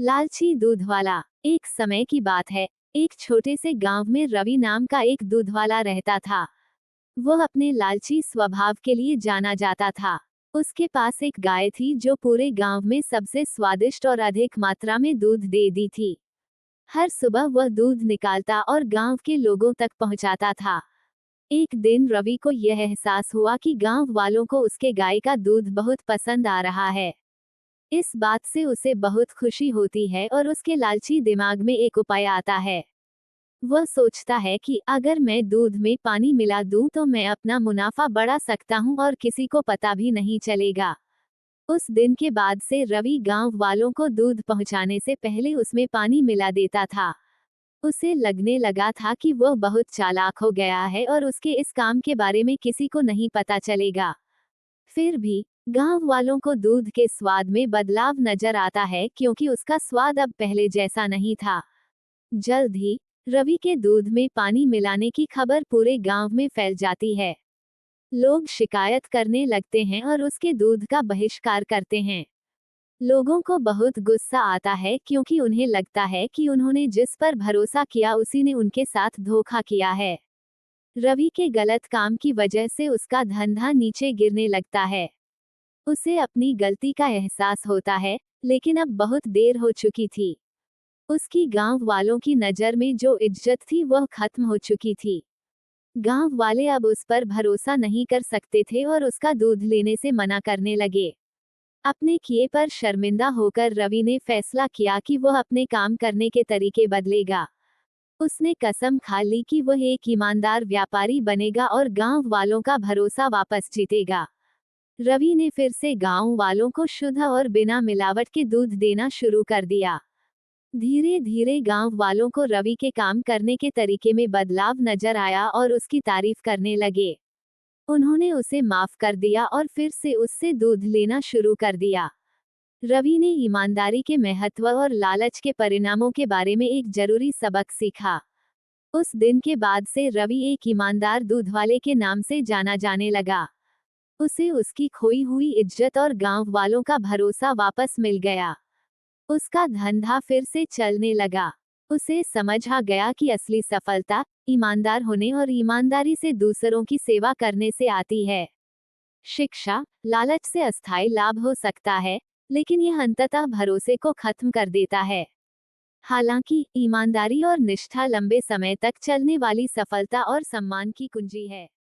लालची दूध वाला। एक समय की बात है। एक छोटे से गांव में रवि नाम का एक दूध वाला रहता था। वह अपने लालची स्वभाव के लिए जाना जाता था। उसके पास एक गाय थी जो पूरे गांव में सबसे स्वादिष्ट और अधिक मात्रा में दूध दे दी थी। हर सुबह वह दूध निकालता और गांव के लोगों तक पहुंचाता था। एक दिन रवि को यह एहसास हुआ कि गांव वालों को उसके गाय का दूध बहुत पसंद आ रहा है। इस बात से उसे बहुत खुशी होती है और उसके लालची दिमाग में एक उपाय आता है। वह सोचता है कि अगर मैं दूध में पानी मिला दूं तो मैं अपना मुनाफा बढ़ा सकता हूं और किसी को पता भी नहीं चलेगा। उस दिन के बाद से रवि गांव वालों को दूध पहुंचाने से पहले उसमें पानी मिला देता था। उसे लगने लगा था कि वह बहुत चालाक हो गया है और उसके इस काम के बारे में किसी को नहीं पता चलेगा। फिर भी गांव वालों को दूध के स्वाद में बदलाव नजर आता है क्योंकि उसका स्वाद अब पहले जैसा नहीं था। जल्द ही रवि के दूध में पानी मिलाने की खबर पूरे गांव में फैल जाती है। लोग शिकायत करने लगते हैं और उसके दूध का बहिष्कार करते हैं। लोगों को बहुत गुस्सा आता है क्योंकि उन्हें लगता है कि उन्होंने जिस पर भरोसा किया उसी ने उनके साथ धोखा किया है। रवि के गलत काम की वजह से उसका धंधा नीचे गिरने लगता है। उसे अपनी गलती का एहसास होता है, लेकिन अब बहुत देर हो चुकी थी। उसकी गांव वालों की नज़र में जो इज्जत थी वह खत्म हो चुकी थी। गांव वाले अब उस पर भरोसा नहीं कर सकते थे और उसका दूध लेने से मना करने लगे। अपने किए पर शर्मिंदा होकर रवि ने फैसला किया कि वह अपने काम करने के तरीके बदलेगा। उसने कसम खा ली कि वह एक ईमानदार व्यापारी बनेगा और गांव वालों का भरोसा वापस जीतेगा। रवि ने फिर से गांव वालों को शुद्ध और बिना मिलावट के दूध देना शुरू कर दिया। धीरे धीरे गांव वालों को रवि के काम करने के तरीके में बदलाव नजर आया और उसकी तारीफ करने लगे। उन्होंने उसे माफ कर दिया और फिर से उससे दूध लेना शुरू कर दिया। रवि ने ईमानदारी के महत्व और लालच के परिणामों के बारे में एक जरूरी सबक सीखा। उस दिन के बाद से रवि एक ईमानदार दूध वाले के नाम से जाना जाने लगा। उसे उसकी खोई हुई इज्जत और गांव वालों का भरोसा वापस मिल गया। उसका धंधा फिर से चलने लगा। उसे समझ आ गया कि असली सफलता ईमानदार होने और ईमानदारी से दूसरों की सेवा करने से आती है। शिक्षा, लालच से अस्थायी लाभ हो सकता है, लेकिन यह अंततः भरोसे को खत्म कर देता है। हालांकि ईमानदारी और निष्ठा लंबे समय तक चलने वाली सफलता और सम्मान की कुंजी है।